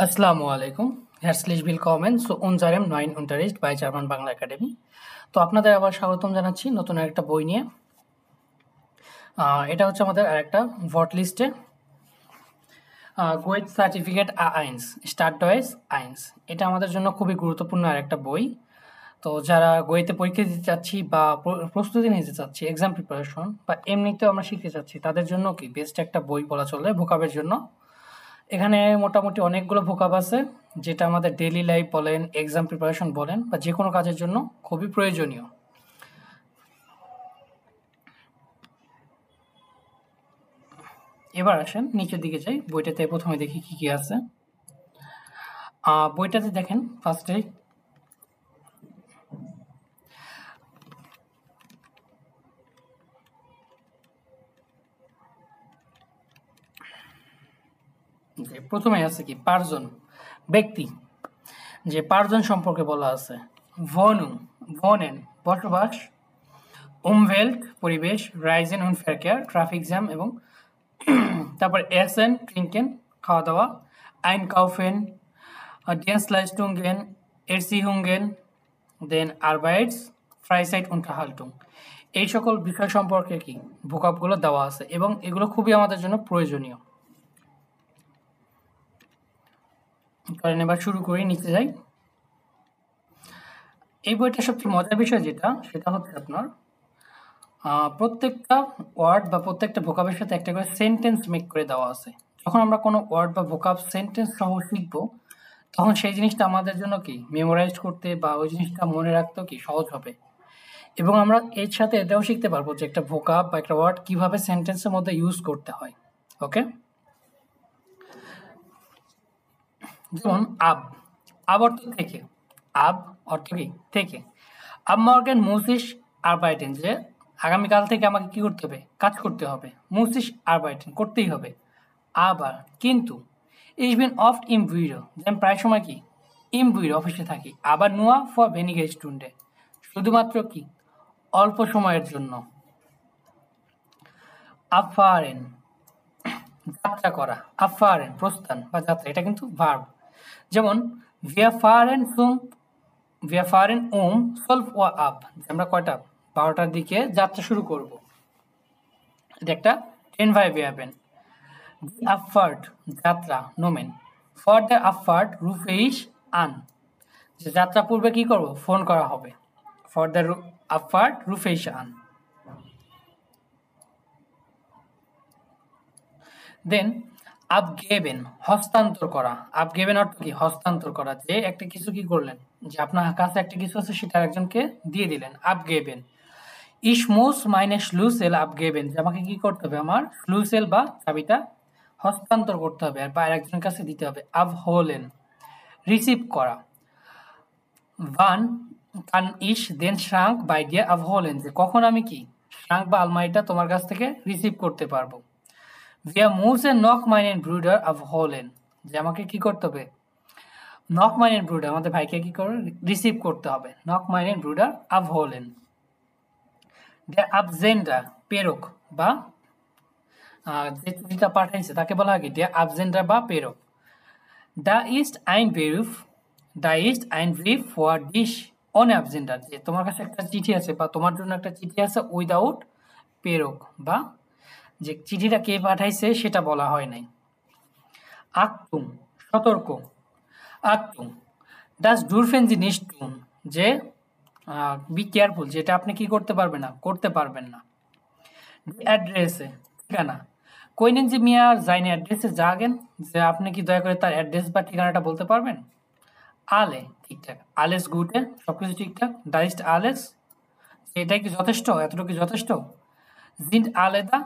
Assalamu alaikum. Herzlich willkommen zu unserem neuen Unterricht bei German Bangla Academy. তো আপনাদের আবার স্বাগতম জানাচ্ছি নতুন একটা বই নিয়ে। এটা হচ্ছে আমাদের আরেকটা ভর্ট লিস্টে গোয়েট সার্টিফিকেট আইন্স স্টাডওয়েস আইন্স। এটা আমাদের জন্য খুবই গুরুত্বপূর্ণ আরেকটা বই। তো যারা গোয়েতে পরীক্ষা দিতে চাচ্ছি বা প্রস্তুতি নিতে চাচ্ছি এক্সাম প্রিপারেশন বা এমনিতেও আমরা শিখতে চাচ্ছি তাদের জন্য কি বেস্ট একটা বই বলা চলে ভোকাবের জন্য। এখানে মোটামুটি অনেকগুলো ভোকাব আছে যেটা আমাদের ডেইলি লাইফ বলেন এক্সাম প্রিপারেশন বলেন বা যে কোনো কাজের জন্য খুবই প্রয়োজনীয়। এবার আসেন নিচের দিকে যাই, বইটাতে প্রথমে দেখি কি কি আছে। বইটাতে দেখেন ফার্স্টে প্রথমে আছে কি পার্জন ব্যক্তি, যে পার্জন সম্পর্কে বলা আছে ভনু ভনেন বসবাস, উমভেল্ট পরিবেশ, রাইজেন উন ফেরকেয়ার ট্রাফিক জ্যাম এবং তারপর এসেন ট্রিঙ্কেন খাওয়া দাওয়া, আইন কাউফেন, ডিয়ান্সলাইস্টুঙ্গেন, এরসিহুঙ্গেন, দেন আরবাইটস ফ্রাইসাইট উনটাহাল্টুং। এই সকল বিষয় সম্পর্কে কি ভোকাবগুলো দেওয়া আছে এবং এগুলো খুবই আমাদের জন্য প্রয়োজনীয়। কারণ এবার শুরু করি, নিচে যাই। এই বইটার সবচেয়ে মজার বিষয় যেটা সেটা হচ্ছে আপনার প্রত্যেকটা ওয়ার্ড বা প্রত্যেকটা ভোকাবের সাথে একটা করে সেন্টেন্স মেক করে দেওয়া আছে। যখন আমরা কোনো ওয়ার্ড বা ভোকাব সেন্টেন্স সহ শিখব তখন সেই জিনিসটা আমাদের জন্য কি মেমোরাইজ করতে বা ওই জিনিসটা মনে রাখতেও কি সহজ হবে এবং আমরা এর সাথে এটাও শিখতে পারবো যে একটা ভোকাব বা একটা ওয়ার্ড কিভাবে সেন্টেন্সের মধ্যে ইউজ করতে হয়। ওকে, যেমন আব, আব অর্থ থেকে, আব অর্থ কি থেকে। আব মর্গেন মুসিস আরবাইটেন, যে আগামীকাল থেকে আমাকে কি করতে হবে, কাজ করতে হবে। মুসিস আরবাইটেন করতেই হবে। আবার কিন্তু ইস বিন অফট ইম বুইরো, যে আমি প্রায় সময় কি ইম বুইরো অফিসে থাকি। আবার নোয়া ফর ভেনিগে স্টুন্ডে, শুধুমাত্র কি অল্প সময়ের জন্য। আফারেন যাত্রা করা, আফারেন প্রস্থান বা যাত্রা, এটা কিন্তু ভার্ব। যেমন wir fahren um 12 Uhr ab, আমরা কয়টা 12টার দিকে যাত্রা শুরু করব। এটা একটা টেন ভাই বেয়াবেন। Die Abfahrt যাত্রা নোমেন, ফর the Abfahrt rufe ich an, যে যাত্রা পূর্বে কি করব, ফোন করা হবে। For the Abfahrt rufe ich an। Then abgeben হস্তান্তর করা, abgeben অর্থ কি হস্তান্তর করা, যে একটা কিছু কি করলেন, যে আপনার কাছে একটা কিছু আছে সেটা একজনকে দিয়ে দিলেন। abgeben ich muss meine Schlüssel abgeben, যে আমাকে কি করতে হবে, আমার Schlüssel বা চাবিটা হস্তান্তর করতে হবে আর বা আরেকজনের কাছে দিতে হবে। abholen রিসিভ করা। wann kann ich den Schrank bei dir abholen, যে কখন আমি কি Schrank বা আলমারিটা তোমার কাছ থেকে রিসিভ করতে পারবো। Wir müssen noch meinen Bruder abholen, যে আমাকে কি করতে হবে, noch meinen Bruder আমাদের ভাইকে কি করে রিসিভ করতে হবে। noch meinen Bruder abholen। Der Absender প্রেরক বা যে চিঠিটা পাঠাইছে তাকে বলা হয় কি der Absender বা প্রেরক। Da ist ein Brief, da ist ein Brief für dich ohne Absender, যে তোমার কাছে একটা চিঠি আছে বা তোমার জন্য একটা চিঠি আছে উইদাউট প্রেরক বা যে চিঠিটা কে পাঠাইছে সেটা বলা হয় নাই। আক্তুম সতর্ক, আক্তুম ডাস ডুরফেন জি নিস্ট টুন, যে বি কেয়ারফুল, যেটা আপনি কি করতে পারবেন না, করতে পারবেন না। অ্যাড্রেসে ঠিকানা, কইনেন যে মিয়া জাইনে অ্যাড্রেসে যাগেন, যে আপনি কি দয়া করে তার অ্যাড্রেস বা ঠিকানাটা বলতে পারবেন। আলে ঠিকঠাক, আলেস গুটে সবকিছু ঠিকঠাক। ডাইস্ট আলেস, এটাই কি যথেষ্ট, এতটুকু যথেষ্ট। জিন্ট আলেদা,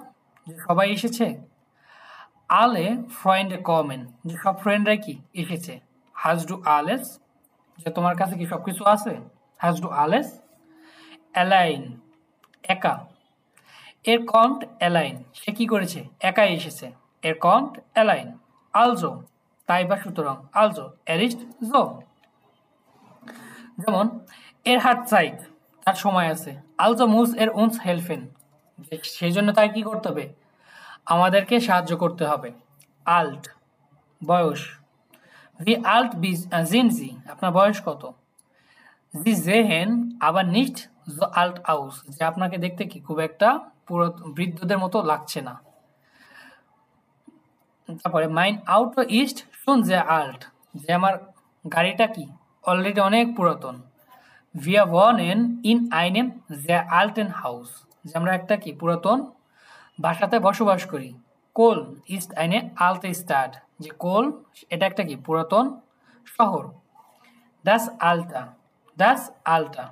যে সবাই এসেছে। আলে ফ্রেন্ড কমেন, যে সব ফ্রেন্ডরাই কি এসেছে। হাজ ডু আলেস, যে তোমার কাছে কি সব কিছু আছে। হাজ ডু আলেস। অ্যালাইন একা, এর কন্ট অ্যালাইন, সে কি করেছে, একাই এসেছে। এর কন্ট অ্যালাইন। আলজো তাই বা সুতরাং, আলজো অ্যারিস্ট জো। যেমন এর হাত সাইড, তার সময় আছে। আলজো মুস এর উন্স হেলফেন, সেই জন্য তাই কি করতে হবে, আমাদেরকে সাহায্য করতে হবে। আল্ট বয়স। ভি আল্ট জিন জি, আপনার বয়স কত? জি জেহেন আবার নিট জো আল্ট আউস, যে আপনাকে দেখতে কি খুব একটা পুরো বৃদ্ধদের মতো লাগছে না। তারপরে মাইন আউটো ইস্ট শুন যে আল্ট, যে আমার গাড়িটা কি অলরেডি অনেক পুরাতন। ভিয়া ওয়ানেন ইন আইনেম যে আল্টেন হাউস, যে আমরা একটা কি পুরাতন বাসাতে বসবাস করি। কোল ইস্ট আইনে আলতে স্টাড, যে কোল এটা একটা কি পুরাতন শহর। দাস আলটা, দাস আলটা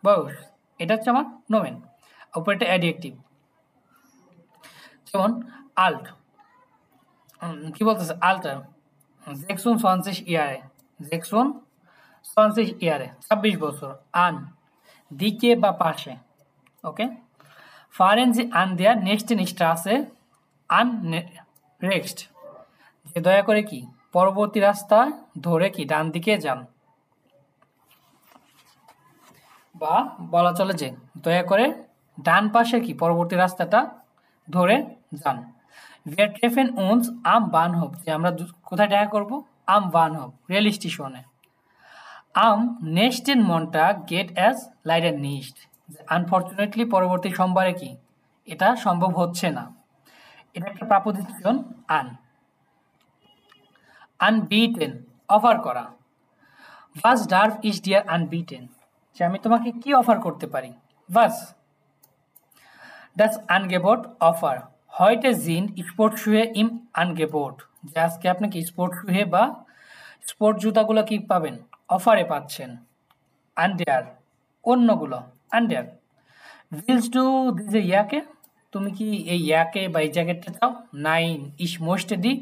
বয়স, এটা হচ্ছে আমার নোমেন, উপরে একটা অ্যাডজেক্টিভ। যেমন আল্ট, কি বলতেছে আল্টার, 26 ইয়ারে, 26 ইয়ারে 26 বছর। আন দিকে বা পাশে, ওকে। ফারেন জি আন দেয়ার নেক্সট স্ট্রাসে আন নেক্সট, যে দয়া করে কি পরবর্তী রাস্তা ধরে কি ডান দিকে যান, বা বলা চলে যে দয়া করে ডান পাশে কি পরবর্তী রাস্তাটা ধরে যান। Wir treffen uns am Bahnhof, যে আমরা কোথায় দেখা করব? Am Bahnhof, রেল স্টেশনে। Am nächsten Montag geht es leider nicht, unfortunately পরবর্তী সোমবারে কি এটা সম্ভব হচ্ছে না। এটা একটা প্রাপোজিশন আন। আনবিটেন অফার করা। Was darf ich dir anbieten, যে আমি তোমাকে কি অফার করতে পারি। Was das Angebot offer. heute sind Sportschuhe im Angebot, যে আজকে আপনি কি স্পোর্ট শুয়ে বা স্পোর্ট জুতাগুলো কি পাবেন, অফারে পাচ্ছেন। আন্ডার অন্যগুলো, under. willst du diese Jacke, তুমি কি এই ইয়াকে বা এই জ্যাকেটটা চাও। Nine ich möchte die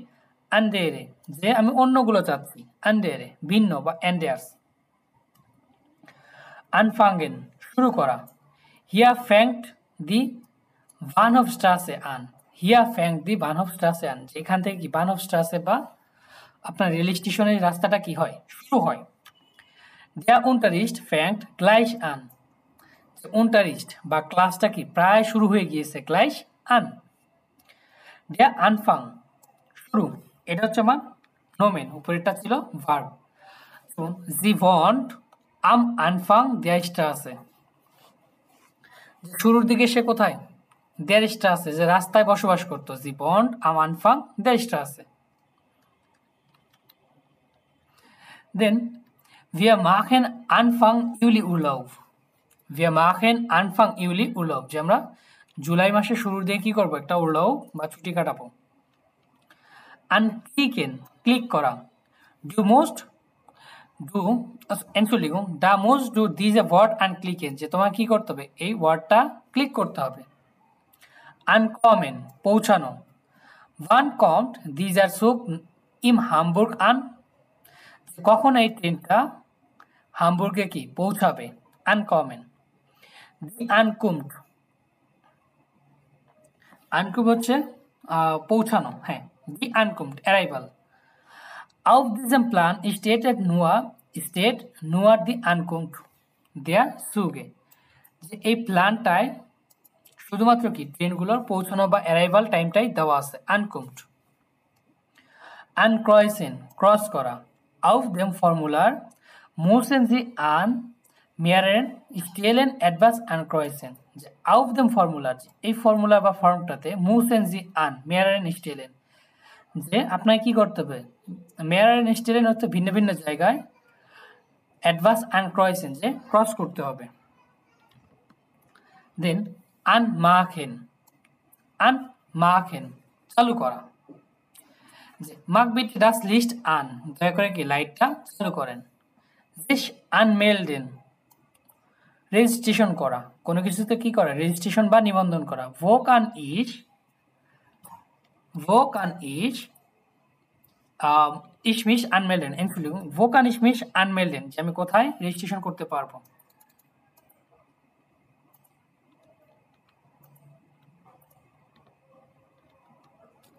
andere, যে আমি অন্যগুলো চাচ্ছি। andere ভিন্ন বা anders। anfangen শুরু করা। hier fängt die Bahnhofstraße an, hier fängt die Bahnhofstraße an, যেখান থেকে কি Bahnhofstraße বা আপনার রেল স্টেশনের রাস্তাটা কি হয়, শুরু হয়। der Unterricht fängt gleich an, Unterricht বা ক্লাসটা কি প্রায় শুরু হয়ে গিয়েছে, gleich an। der Anfang শুরু, এটা হচ্ছে আমার নোমেন, উপরেরটা ছিল verb. sie wohnt am Anfang der Straße, শুরুর দিকে সে কোথায়, der Straße, যে রাস্তায় বসবাস করতো। sie wohnt am Anfang der Straße। then wir machen Anfang Juli Urlaub, wir machen Anfang Juli Urlaub, যে আমরা জুলাই মাসের শুরুর দিকে কি করব, একটা উর্লাও বা ছুটি কাটাবো। anklicken ক্লিক করা। du musst du Entschuldigung, da musst du diese Wort anklicken, যে তোমার কি করতে হবে, এই ওয়ার্ডটা ক্লিক করতে হবে। ankommen পৌঁছানো। wann kommt dieser Zug im Hamburg an, কখন এই ট্রেনটা হামবুর্গে কি পৌঁছাবে, ankommen। die Ankunft, আনকুম হচ্ছে পৌঁছানো, হ্যাঁ। die Ankunft arrival. auf diesem Plan steht nur die Ankunft der Züge, যে এই প্ল্যানটায় শুধুমাত্র কি ট্রেনগুলোর পৌঁছানো বা অ্যারাইভাল টাইমটাই দেওয়া আছে, Ankunft। ankreuzen ক্রস করা। auf dem Formular müssen Sie an mehreren Stellen etwas ankreuzen, যে auf dem Formular, এই ফর্মুলা বা ফর্মটাতে müssen Sie an mehreren Stellen, যে আপনাকে কি করতে হবে, mehreren Stellen হচ্ছে ভিন্ন ভিন্ন জায়গায়, etwas ankreuzen যে ক্রস করতে হবে। দেন anmachen চালু করা, যে মাক বিট das Licht an, দয়া করে কি লাইটটা চালু করেন। sich anmelden রেজিস্ট্রেশন করা, কোনো কিছুতে কি করা, রেজিস্ট্রেশন বা নিবন্ধন করা। wo kann ich mich anmelden, Entschuldigung, wo kann ich mich anmelden, যে আমি কোথায় রেজিস্ট্রেশন করতে পারবো।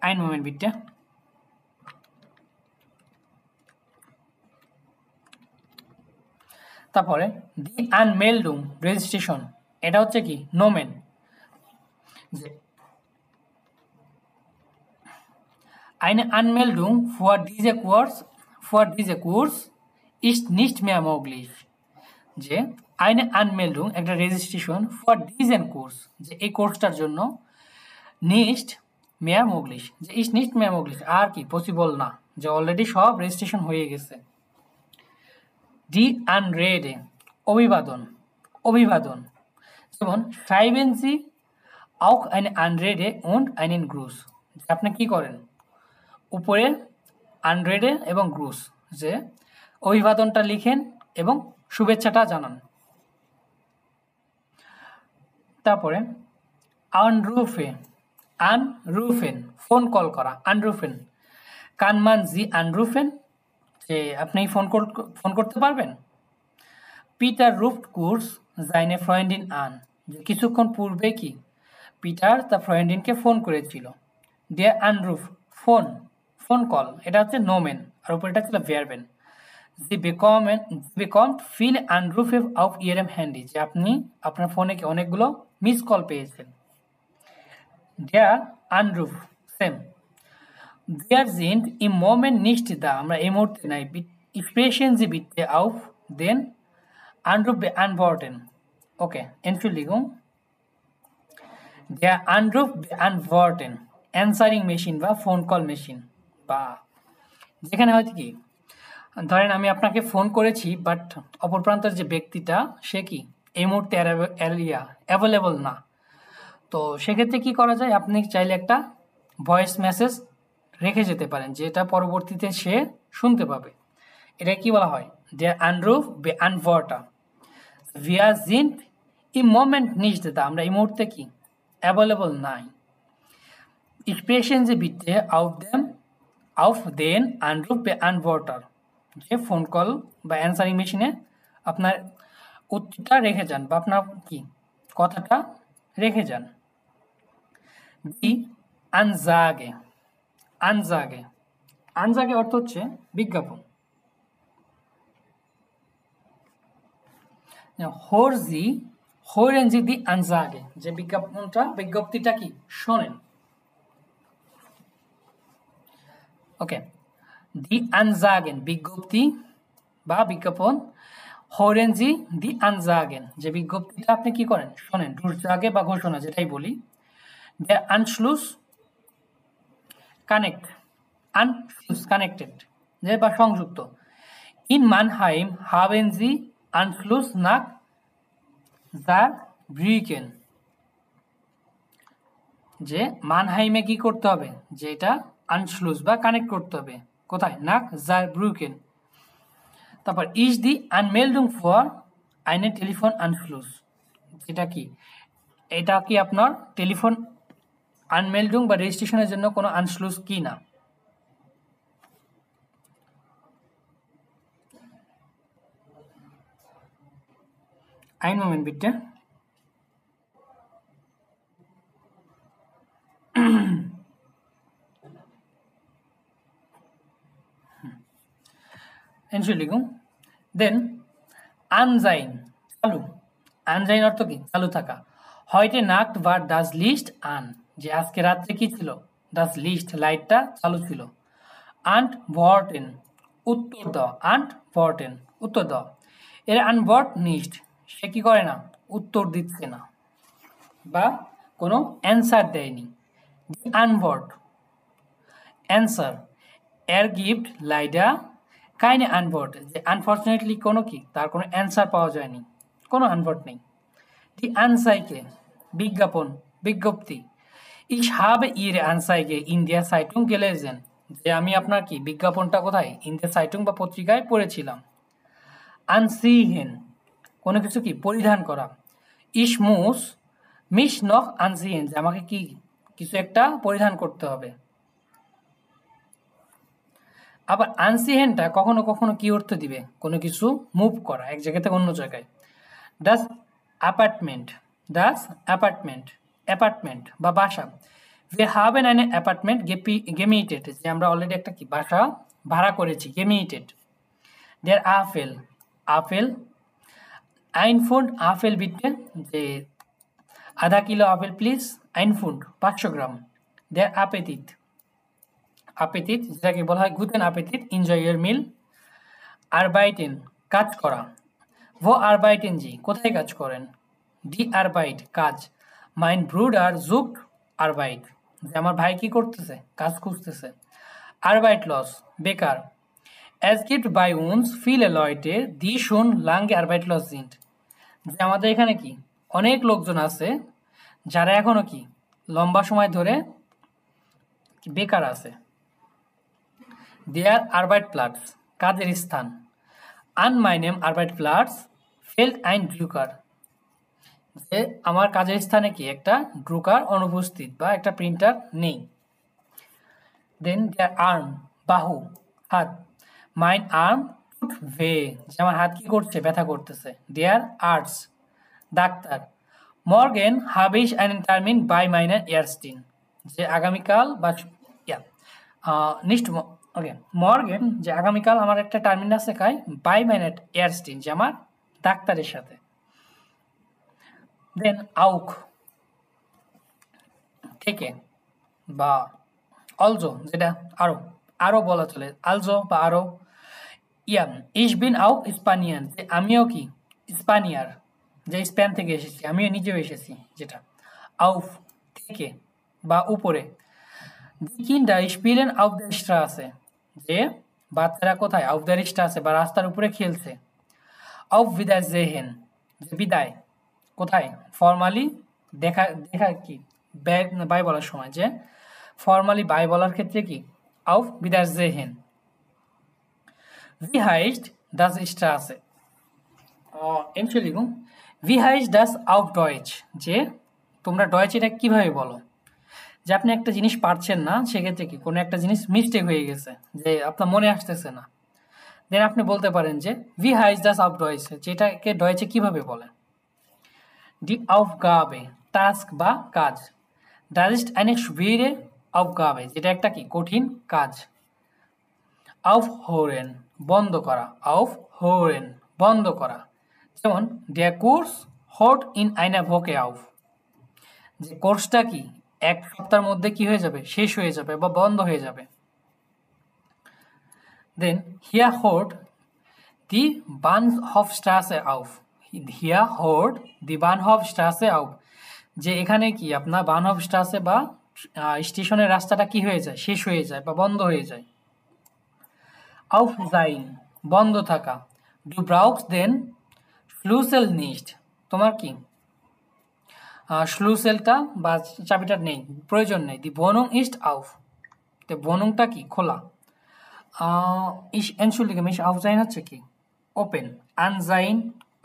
einen Moment bitte। তারপরে দি আনমেলডুম রেজিস্ট্রেশন, এটা হচ্ছে কি নোমেন। eine Anmeldung für diese Kurs for diese Kurs ist nicht mehr möglich যে eine Anmeldung একটা রেজিস্ট্রেশন ফর diesen Kurs যে এই কোর্সটার জন্য nicht mehr möglich যে ist nicht mehr möglich আর কি পসিবল না যে অলরেডি সব রেজিস্ট্রেশন হয়ে গেছে die Anrede অভিবাদন অভিবাদন যেমন schreiben Sie auch eine Anrede und einen Gruß আপনি কি করেন উপরে আনরেডে এবং গ্রুস যে অভিবাদনটা লিখেন এবং শুভেচ্ছাটা জানান তারপরে আনরুফেন ফোন কল করা আনরুফেন কান মান জি আনরুফেন যে আপনি ফোন করতে পারবেন পিটার রুফট কোর্স জাইনে ফ্রেন্ডিন আন যে কিছুক্ষণ পূর্বে কি পিটার তার ফ্রেন্ডিনকে ফোন করেছিল দে আনরুফ ফোন কল এটা হচ্ছে নোমেন আর উপরে এটা ছিল ভেয়ারবেন জি bekommt viele Anrufe auf ihrem Handy যে আপনি আপনার ফোনে কি অনেকগুলো মিস কল পেয়েছেন der Anruf same wir sind im Moment nicht da আমরা এই মুহূর্তে নাই sprechen Sie bitte auf den Anruf beantworten okay Entschuldigung der Anruf beantworten answering machine বা ফোন কল মেশিন বা যেখানে হয়তো কি ধরেন আমি আপনাকে ফোন করেছি বাট অপর প্রান্তের যে ব্যক্তিটা সে কি এই মুহূর্তে অ্যাভেলেবল না তো সেক্ষেত্রে কি করা যায় আপনি চাইলে একটা ভয়েস মেসেজ রেখে যেতে পারেন যেটা পরবর্তীতে সে শুনতে পাবে এটা কি বলা হয় der Anruf beantworter wir sind im Moment nicht da আমরা এই মুহূর্তে কি অ্যাভেলেবল নাই sprechen Sie bitte auf den Anruf beantworter যে ফোন কল বা অ্যানসারিং মেশিনে আপনার উত্তরটা রেখে যান বা আপনার কি কথাটা রেখে যান দি আনজাগে অর্থ হচ্ছে বিজ্ঞাপন হোরেন জি দি আনজাগে যে বিজ্ঞপ্তিটা কি শোনেন ওকে দি আনজাগেন বিজ্ঞপ্তি বা বিজ্ঞাপন হোরেন জি দি আনজাগেন যে বিজ্ঞপ্তিটা আপনি কি করেন শোনেন দুর্জাগে বা ঘোষণা যেটাই বলি দ্য আনশ্লুস কানেক্টেড যে বা সংযুক্ত ইন মানহাইম হাবেন জি আনশ্লুস নাক দ্য ব্রিকেন যে মানহাইমে কি করতে হবে যে এটা আনশ্লুস বা কানেক্ট করতে হবে কোথায় নাক জার ব্রুকেন তারপর ইজ দি আনমেল্ডিং ফর আইনে টেলিফোন আনশ্লুস যেটা কি এটা কি আপনার টেলিফোন আনমেল্ডিং বা রেজিস্ট্রেশনের জন্য কোনো আনশ্লুস কি না Einen Moment bitte. Entschuldigung. Then Ansein চালু আনজাইন অর্থ কি চালু থাকা heute Nacht war das Licht an যে আজকে রাতে কি ছিল das Licht লাইটটা চালু ছিল antworten উত্তর দাও antworten উত্তর দাও এর antwort nicht সে কি করে না উত্তর দিচ্ছে না বা কোনো অ্যান্সার দেয়নি antwort answer gibt leider keine Antwort যে আনফরচুনেটলি কোনো কি তার কোনো অ্যান্সার পাওয়া যায়নি কোনো antwort নেই die Anzeige বিজ্ঞাপন বিজ্ঞপ্তি ich habe ihre Anzeige in der Zeitung gelesen যে আমি আপনার কি বিজ্ঞাপনটা কোথায় in der Zeitung বা পত্রিকায় পড়েছিলাম anziehen কোনো কিছু কি পরিধান করা ich muss mich noch anziehen যে আমাকে কি কিছু একটা পরিধান করতে হবে আবার আনসিহেনটা কখনো কখনো কি অর্থ দিবে কোনো কিছু মুভ করা এক জায়গা থেকে অন্য জায়গায় das অ্যাপার্টমেন্ট বা বাসা wir haben eine Apartment gemietet যে আমরা অলরেডি একটা কি বাসা ভাড়া করেছি gemietet der apple ein Pfund apple bitte যে আধা kilo apple please ein Pfund 500 gram der Appetit যেটাকে বলা হয় গুতেন অ্যাপেটিট এনজয় ইউর মিল আরবাইটেন কাজ করা, ভো আরবাইটেন জি কোথায় কাজ করেন, ডি আরবাইট কাজ, মাইন ব্রুডার জুকট আরবাইট যে আমার ভাই কি করতেছে, কাজ খুঁজতেছে। আরবাইট লস বেকার, Es gibt bei uns viele Leute, die schon lange arbeitslos sind. যে আমাদের এখানে কি অনেক লোকজন আছে যারা এখনো কি লম্বা সময় ধরে বেকার আছে। দেয়ার Arbeitsplatz কাজের স্থান, an meinem Arbeitsplatz fehlt ein Drucker যে আমার কাজের স্থানে কি একটা ড্রুকার অনুপস্থিত বা একটা প্রিন্টার নেই। দেন দেয়ার আর্ম বাহু হাত, মাইন আর্ম টুট ভে যে আমার হাত কি করছে, ব্যথা করতেছে। দেয়ার আর্টস ডাক্তার, মর্গেন habe ich einen Termin bei meiner Ärztin যে আগামীকাল বা ওকে মর্গেন যে আগামীকাল আমার একটা টার্মিন আছে কাই বাই মাইনার এয়ারস্টিন যে আমার ডাক্তারের সাথে। দেন আউক থেকে বা অলজো যেটা আরো আরো বলা চলে, আলজো বা আরো। ইস বিন আউক স্পানিয়ান যে আমিও কি স্পানিয়ার যে স্পেন থেকে এসেছি, আমিও নিজেও এসেছি যেটা। আউফ থেকে বা উপরে, দি কিন্ডার স্পিলেন আউফ দ্য স্ট্রাসে যে বাচ্চারা কোথায় আউফ দ্য স্ট্রাসে বা রাস্তার উপরে খেলছে। আউফ বিদায় জেহেন যে বিদায় কোথায়, ফর্মালি দেখা দেখা কি বাই বলার সময় যে ফর্মালি বাই বলার ক্ষেত্রে কি আউফ বিদায় জেহেন। Wie heißt das Straße? Entschuldigung, wie heißt das auf Deutsch? যে তোমরা ডয়েচ এটা কিভাবে বলো, যে আপনি একটা জিনিস পারছেন না সেক্ষেত্রে কি কোনো একটা জিনিস মিস্টেক হয়ে গেছে যে আপনার মনে আসতেছে না, দেন আপনি বলতে পারেন যে wie heißt das auf Deutsch যেটাকে ডয়েচে কিভাবে বলে। Die Aufgabe টাস্ক বা কাজ, das ist eine schwere Aufgabe যেটা একটা কি কঠিন কাজ। aufhören বন্ধ করা, aufhören বন্ধ করা, যেমন der Kurs hört in einer Woche auf যে কোর্সটা কি এক সপ্তাহের মধ্যে কি হয়ে যাবে, শেষ হয়ে যাবে বা বন্ধ হয়ে যাবে। দেন hier hört die Bahnhofstraße auf, hier hört die Bahnhofstraße auf যে এখানে কি আপনার বানহফস্ট্রাসে বা স্টেশনের রাস্তাটা কি হয়ে যায়, শেষ হয়ে যায় বা বন্ধ হয়ে যায়। auf sein বন্ধ থাকা, du brauchst den Schlüssel nicht তোমার কি স্লুসেলটা বা চাবিটা নেই, প্রয়োজন নেই। দি বনুং ইস্ট আউফ তো বনুংটা কি খোলা। ইস এনশুলিকে মিশ আউফ জাইন হচ্ছে কি ওপেন, আনজাইন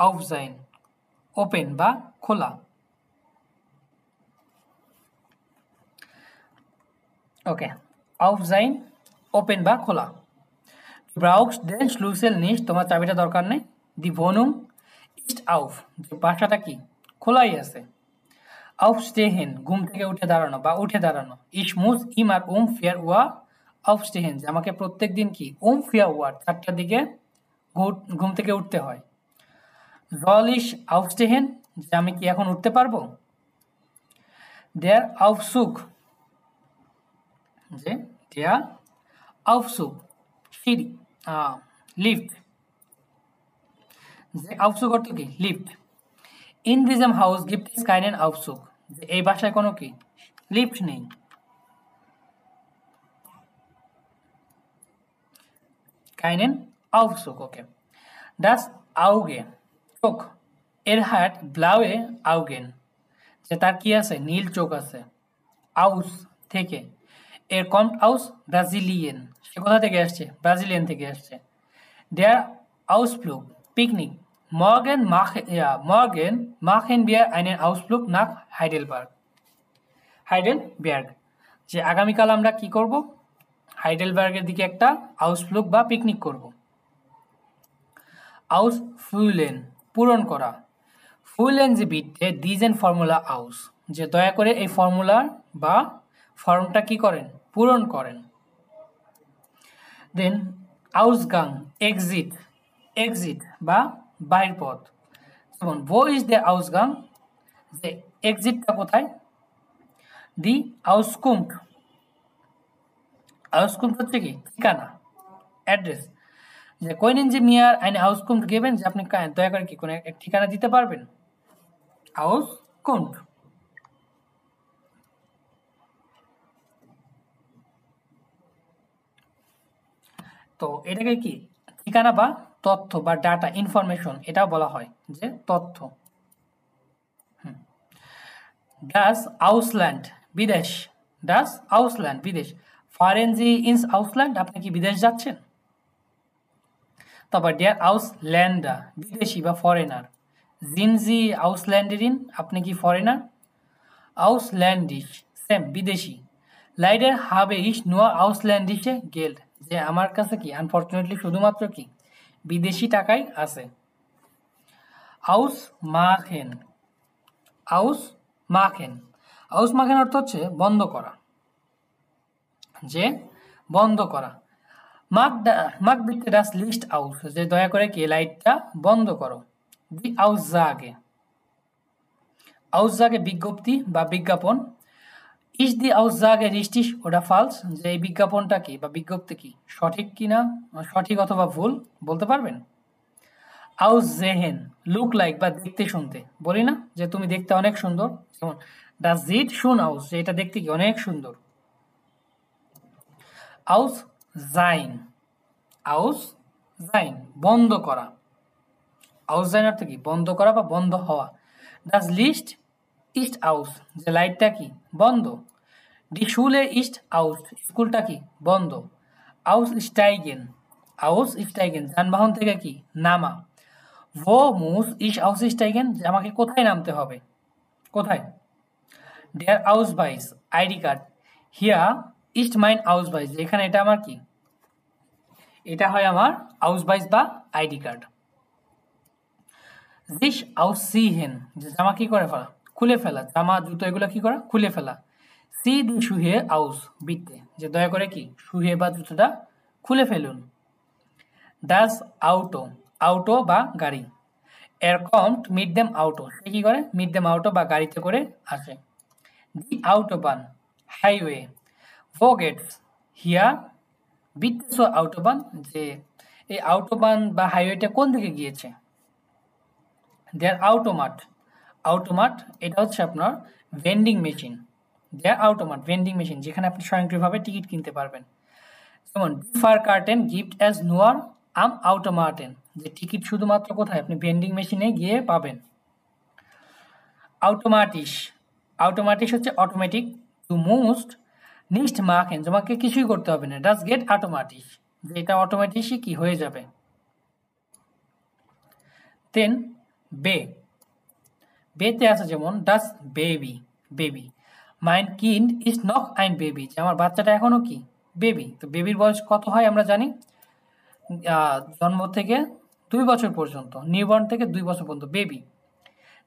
আউফ জাইন ওপেন বা খোলা। ওকে আউফ জাইন ওপেন বা খোলা। ব্রাউক্স দেন স্লুসেল নিস্ট তোমার চাবিটা দরকার নেই। দি বনুং ইস্ট আউফ বাসাটা কি খোলাই আছে। aufstehen ঘুম থেকে উঠে দাঁড়ানো বা উঠে দাঁড়ানো। ich muss immer um 4 Uhr aufstehen যে আমাকে প্রত্যেকদিন কি 4 Uhr 4টার দিকে ঘুম থেকে উঠতে হয়। soll ich aufstehen যে আমি কি এখন উঠতে পারবো। der Aufzug যে der Aufzug সিঁড়ি লিফট যে Aufzug অর্থ কি lift. in diesem Haus gibt es keinen Aufzug এই বাসায় কোনো কি লিফট নেই। keinen Aufzug ওকে। das Auge চোখ, er hat blaue Augen যে তার কি আছে নীল চোখ আছে। aus থেকে, er kommt aus Brasilien সে কোথা থেকে আসছে, ব্রাজিলিয়ান থেকে আসছে। der Ausflug picnic, morgen machen wir einen Ausflug nach Heidelberg Heidelberg যে আগামীকাল আমরা কি করব, হাইডেলবার্গের দিকে একটা আউসফ্লুগ বা পিকনিক করব। ausfüllen পূরণ করা, ফুলেন যে বিটে ডিজেন ফর্মুলা আউস যে দয়া করে এই ফর্মুলা বা ফর্মটা কি করেন পূরণ করেন। দেন আউসগাং এক্সিট, এক্সিট বা বাহির পথ, যেমন wo ist der Ausgang যে এক্সিটটা কোথায়। দি Auskunft, Auskunft হচ্ছে কি ঠিকানা অ্যাড্রেস। যে können Sie mir eine Auskunft geben, যে আপনি দয়া করে কি কোনো এক ঠিকানা দিতে পারবেন? Auskunft। তো এটাকে কি ঠিকানা বা তথ্য বা ডাটা ইনফরমেশন এটাও বলা হয় যে তথ্য। ডাস আউসল্যান্ড বিদেশ, ডাস আউসল্যান্ড বিদেশ, ফারেন জি ইনস আউসল্যান্ড আপনি কি বিদেশ যাচ্ছেন? তারপর ডিয়ার আউসল্যান্ডার বিদেশি বা ফরেনার, জিন জি আউসল্যান্ডেরিন আপনি কি ফরেনার? আউসল্যান্ডিশ সেম বিদেশি, লাইডার হাবে ইস নোয়া আউসল্যান্ডিশে গেল্ড যে আমার কাছে কি আনফরচুনেটলি শুধুমাত্র কি বিদেশি টাকাই আছে। আউস মাখেন, আউস মাখেন, আউস মাখেন অর্থ হচ্ছে বন্ধ করা, যে বন্ধ করা। মাক বিতে ডাস লিস্ট আউস যে দয়া করে কি লাইটটা বন্ধ করো। দি আউসজাগে, আউসজাগে বিজ্ঞপ্তি বা বিজ্ঞাপন। ইস দি আউসজাগে রিস্টিস ওটা ফালস যে এই বিজ্ঞাপনটা কি বা বিজ্ঞপ্তি কি সঠিক কিনা, সঠিক অথবা ভুল বলতে পারবেন? আউস জেহেন লুক লাইক বা দেখতে শুনতে, বলি না যে তুমি দেখতে অনেক সুন্দর, যেমন ডাস জিট শুন আউস যে এটা দেখতে কি অনেক সুন্দর। আউস জাইন, আউস জাইন বন্ধ করা, আউস জাইন অর্থ কি বন্ধ করা বা বন্ধ হওয়া। ডাস লিস্ট ইস্ট আউস যে লাইটটা কি বন্ধ। ডি শুলে ইস্ট আউস স্কুলটা কি বন্ধ। আউস স্টাইগেন, আউস স্টাইগেন যানবাহন থেকে কি নামা। ভো মুস ইস আউস স্টাইগেন যে আমাকে কোথায় নামতে হবে, কোথায়। ডেয়ার আউস বাইস আইডি কার্ড, হিয়া ইস্ট মাইন আউস বাইস এখানে এটা আমার কি, এটা হয় আমার আউস বাইস বা আইডি কার্ড। জিস আউস সি হেন যে জামা কি করে ফেলা খুলে ফেলা, জামা জুতো এগুলো কি করা খুলে ফেলা। সি দি শুহে আউস বিতে যে দয়া করে কি শুহে বা জুতোটা খুলে ফেলুন। ডাস আউটো, আউটো বা গাড়ি। এর কমট মিট দেম আউটো সে কি করে মিট দেম আউটো বা গাড়িতে করে আসে। দি আউটোবান হাইওয়ে, ভো গেটস হিয়া বিদ্যুৎ আউটোবান যে এই আউটোবান বা হাইওয়েটা কোন দিকে গিয়েছে। দেয়ার আউটোমাট, আউটোমাট এটা হচ্ছে আপনার ভেন্ডিং মেশিন, দেয়ার আউটোমাট ভেন্ডিং মেশিন যেখানে আপনি স্বয়ংক্রিয়ভাবে টিকিট কিনতে পারবেন। যেমন ফার কার্টেন গিফট অ্যাজ নোয়ার আম আউটোমাটেন যে টিকিট শুধুমাত্র কোথায় আপনি ভেন্ডিং মেশিনে গিয়ে পাবেন। আউটোমাটিস, আউটোমাটিস হচ্ছে অটোমেটিক। টু মোস্ট নিস্ট মাখেন তোমাকে কিছুই করতে হবে না। ডাস গেট অটোমাটিস যে এটা অটোমেটিকই কি হয়ে যাবে। দেন বে, বেতে আছে যেমন ডাস বেবি, বেবি মাইন কিন্ড ইজ নক আইন বেবি যে আমার বাচ্চাটা এখনো কি বেবি। তো বেবির বয়স কত হয় আমরা জানি, জন্ম থেকে 2 বছর পর্যন্ত, নিউবর্ন থেকে 2 বছর পর্যন্ত বেবি।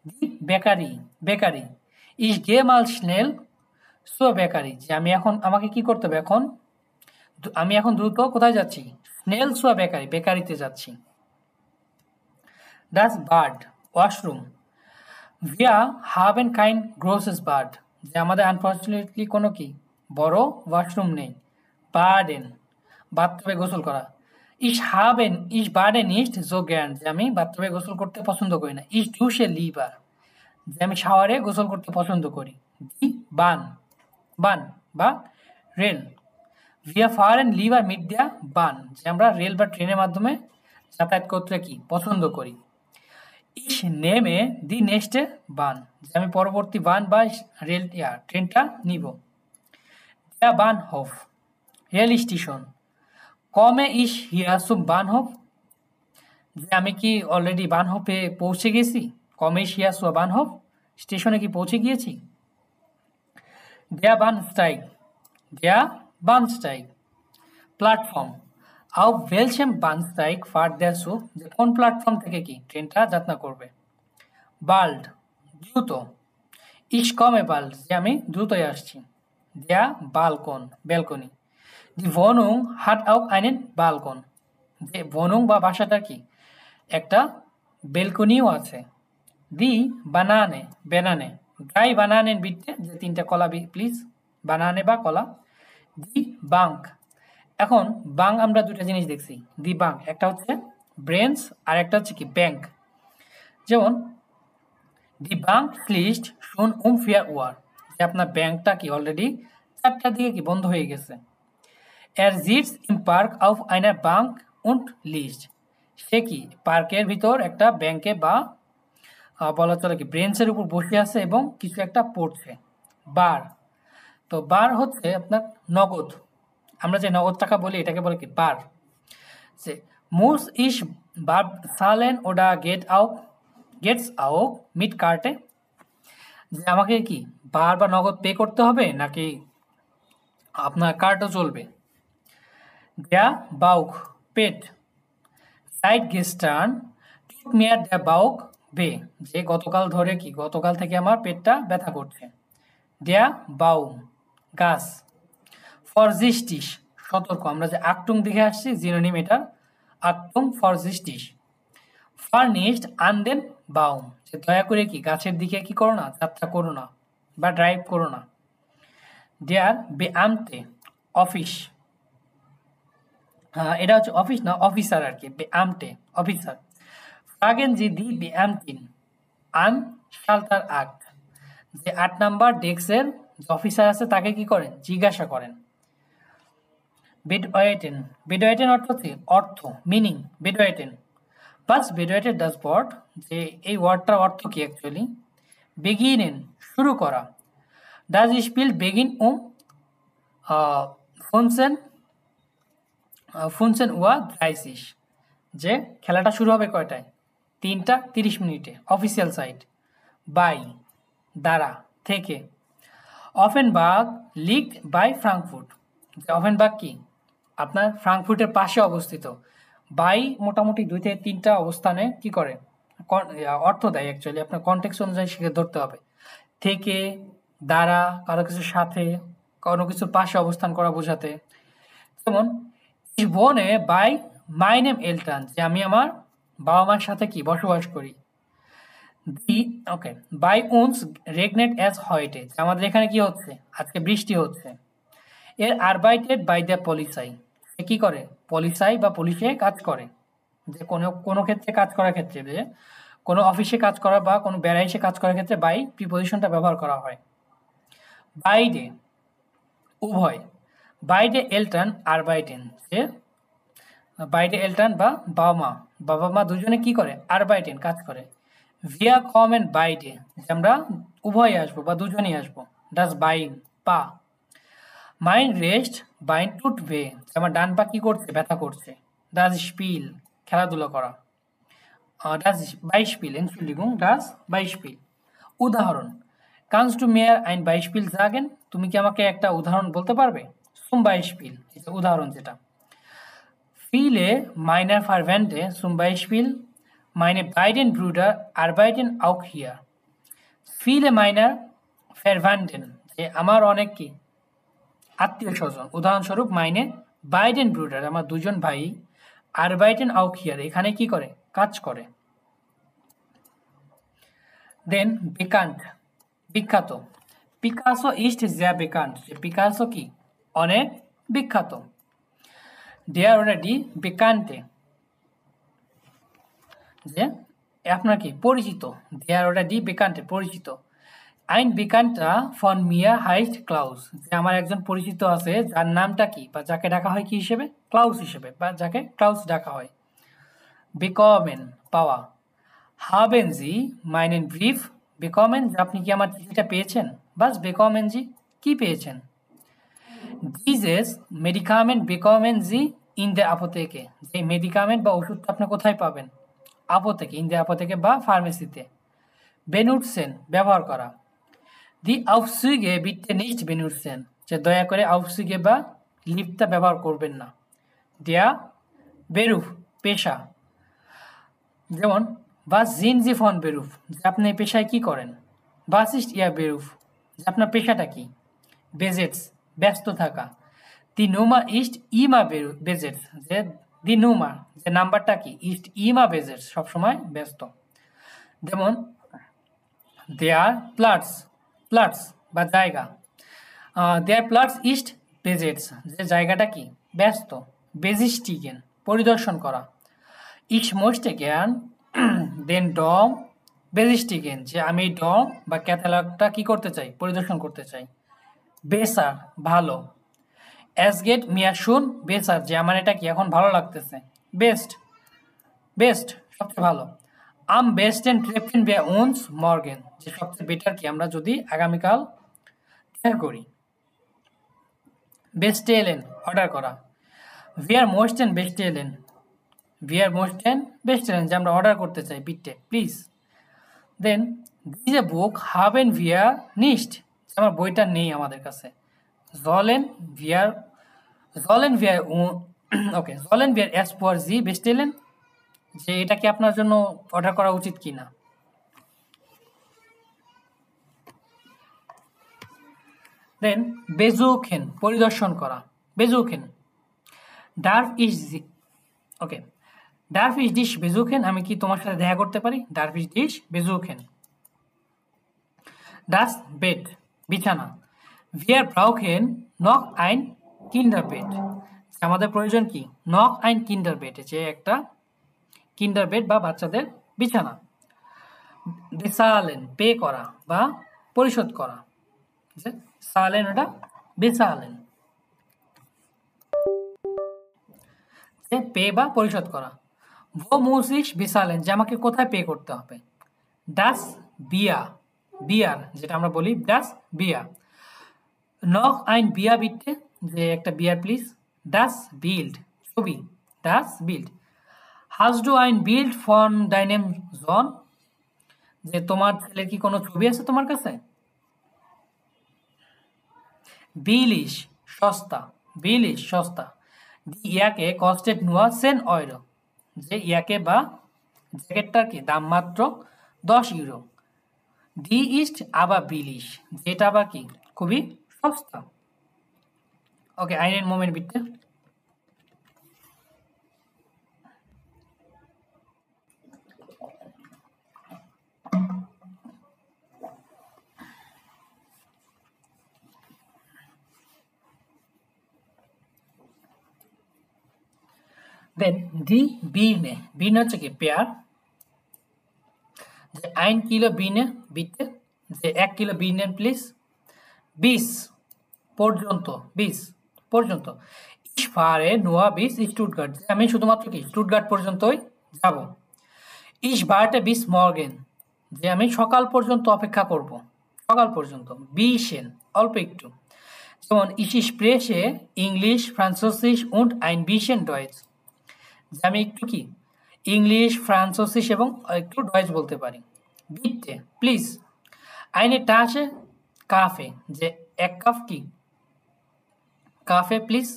দি বেকারি, বেকারি ইস গে মাল স্নেল সো বেকারি যে আমি এখন আমাকে কি করতে হবে এখন, আমি এখন দ্রুত কোথায় যাচ্ছি স্নেল সো বেকারি বেকারিতে যাচ্ছি। ডাস বার্ড ওয়াশরুম, ভিয়া হাবেন কাইন গ্রোসেস বার্ড যে আমাদের আনফর্চুনেটলি কোনো কি বড় ওয়াশরুম নেই। বার্ডেন বাথটবে গোসল করা। ইস হাবেন ইস বার্ডেন ইস্ট জো গ্যান্ড যে আমি বাথটবে গোসল করতে পছন্দ করি না। ইস ডুসে লিবার যে আমি শাওয়ারে গোসল করতে পছন্দ করি। দি বান, বান বা রেল। ভিয়া ফারেন লিভার মিড দেয়া বান যে আমরা রেল বা ট্রেনের মাধ্যমে যাতায়াত করতে কি পছন্দ করি। ইস নেমে দি নেক্সটে বান যে আমি পরবর্তী বান বা রেল ট্রেনটা নিব। দ্য বানহোফ রেল স্টেশন। কমে ইস হিয়া সুম বানহোফ যে আমি কি অলরেডি বানহোফে পৌঁছে গেছি। কমে ইস হিয়া সুয়া বানহোফ স্টেশনে কি পৌঁছে গিয়েছি। দেয়া বানস্টাইগ, দেয়া বানস্টাইগ প্ল্যাটফর্ম। আউ ওয়েলসেম বানস্টাইগ ফার দেয়ার সু যে কোন প্ল্যাটফর্ম থেকে কি ট্রেনটা যাত্রা করবে। বাল্ড দ্রুত। ইস কমে বাল্ড যে আমি দ্রুতই আসছি। দেয়া বালকন ব্যালকনি। দি ভনুং হাট আউক আইনেন বালকন যে ভনুং বা বাসাটা কি একটা বেলকনিও আছে। দি বানানে বেনানে ড্রাই বানানেন বিটে যে 3টা কলা প্লিজ বানানে বা কলা। দি বাঙ্ক এখন বাং আমরা দুটো জিনিস দেখছি, দি বাং, একটা হচ্ছে ব্রেঞ্চ আর একটা হচ্ছে কি ব্যাংক। যেমন দি বাংক লিস্ট শুন ফেয়ার ওয়ার, যে আপনার ব্যাংকটা কি অলরেডি 4টার দিকে কি বন্ধ হয়ে গেছে। এর জিটস ইম পার্ক অফ আইনার বাংক উন্ট লিস্ট, সে কি পার্কের ভিতর একটা ব্যাংকে বা বলা চলে কি ব্রেঞ্চের উপর বসে আছে এবং কিছু একটা পড়ছে। বার, তো বার হচ্ছে আপনার নগদ, আমরা যে নগদ টাকা বলি এটাকে বলে কি বার। যে মুস ইস বার সালেন ওডা গেটস আউট মিট কার্টে, যে আমাকে কি বার বা নগদ পে করতে হবে নাকি আপনার কার্ডও চলবে। দ্য বাউক পেট সাইড গেস্টার্ন মেয়ার দ্য বাউক বে, যে গতকাল থেকে আমার পেটটা ব্যথা করছে। দ্য বাউ গাছ, ফরজিস্টিস সতর্ক, আমরা যে আকটুং দেখে আসছি জিনোনিম এটার, আকটুং ফরজিস্টিস। ফার্নিশড আনদেন বাউম, যে দয়া করে কি গাছের দিকে কি করো না, যাত্রা করো না বা ড্রাইভ করো না। দেয়ার বেআমতে অফিস, এটা হচ্ছে অফিস না অফিসার আর কি, বেআমতে অফিসার। ফ্রাগেন জি দি বেআমতিন আন সালতার আক্ট, যে 8 নাম্বার ডেস্কের যে অফিসার আছে তাকে কি করেন, জিজ্ঞাসা করেন। বেডওয়েটেন, বেডওয়েটেন অর্থ কি অর্থ, মিনিং বেডওয়েটেন। বাস বেডওয়েটেন ডাজ ওয়ার্ড, যে এই ওয়ার্ডটার অর্থ কি অ্যাকচুয়ালি। বেগিনেন শুরু করা। ডাজ স্পিল বেগিন ফুনসেন ফুনসেন ওয়া ড্রাইসিস, যে খেলাটা শুরু হবে কয়টায়, 3:30 অফিসিয়াল সাইট। বাই দ্বারা, থেকে। অফেনবার্গ লিগ বাই ফ্রাঙ্কফুর্ট, যে অফেনবার্গ কি আপনার ফ্রাঙ্কফুর্টের পাশে অবস্থিত। বাই মোটামুটি 2 থেকে 3টা অবস্থানে কি করে অর্থ দেয় অ্যাকচুয়ালি, আপনার কনটেক্সট অনুযায়ী শিখে ধরতে হবে। থেকে, দ্বারা, কারো কিছুর সাথে, কোনো কিছুর পাশে অবস্থান করা বোঝাতে। যেমন বনে বাই মাই নেম এলটান, যে আমি আমার বাবা মার সাথে কি বসবাস করি। দি ওকে বাই উন্স রেগনেট অ্যাজ হয়েটে, আমাদের এখানে কি হচ্ছে, আজকে বৃষ্টি হচ্ছে। এর আরবাইটেড বাই দ্য পলিসাই, সে কি করে পলিসাই বা পুলিশে কাজ করে, যে কোনো ক্ষেত্রে কাজ করার ক্ষেত্রে, যে কোনো অফিসে কাজ করা বা কোনো বেড়াইসে কাজ করার ক্ষেত্রে বাই প্রিপোজিশনটা ব্যবহার করা হয়। বাইডে উভয়, বাইডে এলটান আরবাইটেন, যে বাইডে এলটান বা বাবা মা দুজনে কি করে আরবাইটেন কাজ করে। ভিয়া কমেন বাইডে, যে আমরা উভয়ে আসবো বা দুজনেই আসবো। ডাস বাইন পা। মাইন্ড রেস্ট বাইন টুট ভে, আমার ডান পা কি করছে ব্যথা করছে। ডাস স্পিল খেলাধুলা করা। ডাস বাইস্পিল এনফিল্ডিগুং ডাস বাইস্পিল। উদাহরণ কানস টু মেয়ার আইন বাইস্পিল জাগেন, তুমি কি আমাকে একটা উদাহরণ বলতে পারবে। সুম বাইস্পিল উদাহরণ যেটা। Viele meiner Verwandte, zum Beispiel meine beiden Brüder, arbeiten auch hier. Viele meiner Verwandten, যে আমার অনেক কি আত্মীয় স্বজন, উদাহরণস্বরূপ মাইনে বাইডেন ব্রুডার, আমার দুজন ভাই, আরবাইটেন আউক হিয়ার, এখানে কি করে কাজ করে। দেন বেকান্ট বিখ্যাত। পিকাসো ইস্ট জ্যা বেকান্ট, যে পিকাসো কি অনেক বিখ্যাত। দেয়ার অলরেডি বেকান্টে, যে আপনার কি পরিচিত। দেয়ার অলরেডি বেকান্টে পরিচিত। আইন বেকান্টরা ফন মিয়া হাইস্ট ক্লাউস, যে আমার একজন পরিচিত আছে যার নামটা কি বা যাকে ডাকা হয় কি হিসেবে ক্লাউস হিসেবে, বা যাকে ক্লাউস ডাকা হয়। বেকমেন পাওয়া। হাবেন জি মাইনেন ব্রিফ বেকমেন, যে আপনি কি আমার চিঠিটা পেয়েছেন। বাস বেকমেন জি কি পেয়েছেন। ডিজেস মেডিকামেন্ট বেকমেন জি ইন দ্য আপোতেকে, যে মেডিকামেন্ট বা ওষুধটা আপনি কোথায় পাবেন, আপোতেকে, ইন দ্য আপোতেকে বা ফার্মেসিতে। বেনুটসেন ব্যবহার করা। দি আউফসুইগে বিটে নিস্ট বেনুটসেন, যে দয়া করে আউফসুইগে বা লিফটটা ব্যবহার করবেন না। দেয়া বেরুফ পেশা। যেমন বাস জিন জি ফন বেরুফ, যে আপনি এই পেশায় কি করেন। বাস ইস্ট ইয়া বেরুফ, যে আপনার পেশাটা কি। বেজেটস ব্যস্ত থাকা। দি নোমা ইস্ট ইমা বেজেটস, যে দি নোমা যে নাম্বারটা কি ইস্ট ইমা বেজেটস সবসময় ব্যস্ত। যেমন দেয়ার প্লাটস বা জায়গা। দেয়ার প্লাটস ইস্ট বেজেটস যে জায়গাটা কি ব্যস্ত, বেজিস্টিগেন পরিদর্শন করা, ইস মোস্টে জ্ঞান দেন ডম বেজিস্টিগেন যে আমি ডম বা ক্যাটালগটা কি করতে চাই পরিদর্শন করতে চাই। বেসার ভালো, অ্যাসগেট মিয়াশুন বেসার যে আমার এটা কি এখন ভালো লাগতেছে। বেস্ট বেস্ট সবচেয়ে ভালো। আম বেস্ট এন্ড ট্রেফিন বে উন্স মর্গেন যে সবচেয়ে বেটার কি আমরা যদি আগামীকাল দেখা করি। বেস্টেলেন অর্ডার করা, ভিআর মোস্ট এন্ড বেস্টেলেন ভিআর মোস্ট এন্ড বেস্টেলেন যে আমরা অর্ডার করতে চাই বিটে প্লিজ। দেন দিস এ বুক হাবেন ভিআর নিস্ট আমার বইটা নেই আমাদের কাছে। জলেন ভিআর জলেন ভিআর ওকে জলেন ভিআর এস পর জি বেস্টেলেন যে এটা কি আপনার জন্য অর্ডার করা উচিত কিনা। দেন বেজুখেন পরিদর্শন করা, বেজুখেন ডার্ফ ইস ওকে ডার্ফ ইস ডিশ বেজুখেন আমি কি তোমার সাথে দেখা করতে পারি। ডার্ফ ইস ডিশ বেজুখেন। ডাস বেড বিছানা, ভিয়ার ব্রাউখেন নক আইন কিন্ডার বেড আমাদের প্রয়োজন কি নক আইন কিন্ডার বেড যে একটা কিন্ডার বেড বা বাচ্চাদের বিছানা। বেসালেন পে করা বা পরিশোধ করা, যে সালেন ওটা বেসালেন যে পে বা পরিশোধ করা। ভো মুসিস বিসালেন যে আমাকে কোথায় পে করতে হবে। ডাস বিয়া বিয়ার যেটা আমরা বলি ডাস বিয়া। নক আইন বিয়া বিটে যে একটা বিয়ার প্লিজ। ডাস বিল্ড ছবি, ডাস বিল্ড। হাজ ডু আইন বিল্ড ফন ডাইনেম জন যে তোমার ছেলের কি কোনো ছবি আছে তোমার কাছে। বিলিশ সস্তা, বিলিশ সস্তা। দি ইয়াকে কস্টেড নুয়া সেন অয়রো যে ইয়াকে বা জ্যাকেটটার কি দাম মাত্র 10 ইউরো। দি ইস্ট আবার বিলিশ যেটা আবার কি খুবই সস্তা। ওকে আইনের মোমেন্ট বিটে। দেন দি বিনে বিন হচ্ছে কি পেয়ার, যে আইন কিলো বিনে বিতে যে 1 কিলো বিনেন প্লিজ। 20 পর্যন্ত 20 পর্যন্ত। ইশফারে নোয়া 20 স্টুটগার্ট যে আমি শুধুমাত্র কি স্টুটগার্ট পর্যন্তই যাব। ইশ বারটে 20 মর্গেন যে আমি সকাল পর্যন্ত অপেক্ষা করব, সকাল পর্যন্ত। বিশেন অল্প একটু, যেমন ইস স্প্রেসে ইংলিশ ফ্রান্সোসিস উন্ড আইন বিশেন ডয়েজ যে আমি একটু কি ইংলিশ ফ্রান্সোসিস এবং একটু ডয়েজ বলতে পারি। বিটে প্লিজ। আইনে টাসে কাফে যে 1 কাপ কি কাফে প্লিজ।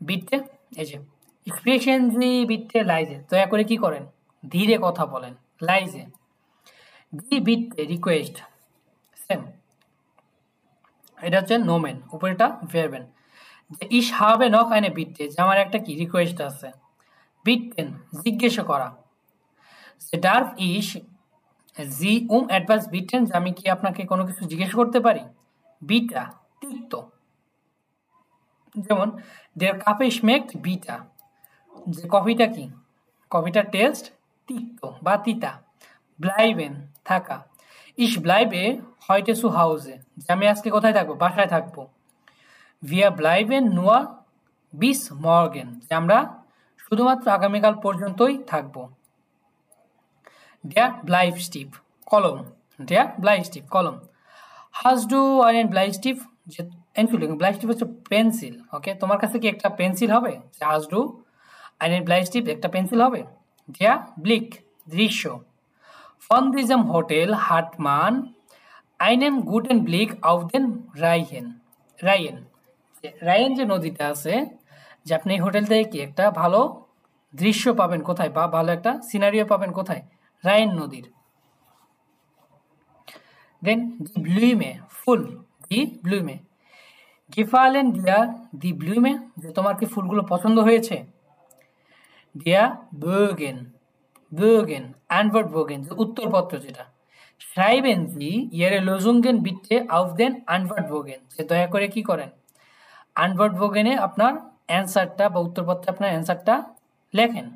বিটে এই যে এক্সপ্রেশন বিটে লাইজে দয়া করে কি করেন ধীরে কথা বলেন। লাইজে দি বিটে রিকোয়েস্ট সেম, এটা হচ্ছে নোমেন উপরেটা ভেরবেন। যে ইস হাবে নক আইনে বিটে যে আমার একটা কি রিকোয়েস্ট আছে। বিটেন জিজ্ঞেস করা, যে ডার্ফ ইস জি অ্যাডভান্স বিটেন যে আমি কি আপনাকে কোনো কিছু জিজ্ঞেস করতে পারি। বিটা তিক্ত, যেমন দের কাফে স্মেক্ট বিটা যে কফিটা কি কফিটার টেস্ট তিক্ত বা তিতা। ব্লাইবেন থাকা, ইস ব্লাইবে হয়টে সু হাউসে যে আমি আজকে কোথায় থাকবো বাসায় থাকবো। ভিয়া ব্লাইবেন নোয়া 20 মর্গেন যে আমরা শুধুমাত্র আগামীকাল পর্যন্তই থাকবো। ডেয়ার ব্লাইভ স্টিভ কলম, ডেয়ার ব্লাইভ স্টিভ কলম। হাজ ডু আইন ব্লাইভ স্টিভ যে এনফিল্ডিং ব্লাইভ স্টিভ হচ্ছে পেন্সিল। ওকে তোমার কাছে কি একটা পেন্সিল হবে। হাজ ডু আইন ব্লাইভ স্টিভ একটা পেন্সিল হবে। ডেয়ার ব্লিক দৃশ্য। ফন দিজম হোটেল হাটমান আইনেম গুটেন ব্লিক আউট দেন রাইহেন রাইয়েন রাইয়েন যে নদীটা আছে যে আপনি এই হোটেল থেকে কি একটা ভালো দৃশ্য পাবেন কোথায় বা ভালো একটা সিনারিও পাবেন কোথায় রাইন নদীর। দেন দি ব্লুমে ফুল, দি ব্লুমে। গিফালেন দিয়া দি ব্লুমে যে তোমার কি ফুলগুলো পছন্দ হয়েছে। দিয়া বর্গেন বর্গেন অ্যানভার্ট বর্গেন যে উত্তরপত্র যেটা। schreiben Sie Ihre Lösungen bitte auf den Antwortbogen যে দয়া করে কি করেন আনভার্টভোগেনে আপনার অ্যান্সারটা বা উত্তরপত্রে আপনার অ্যান্সারটা লেখেন।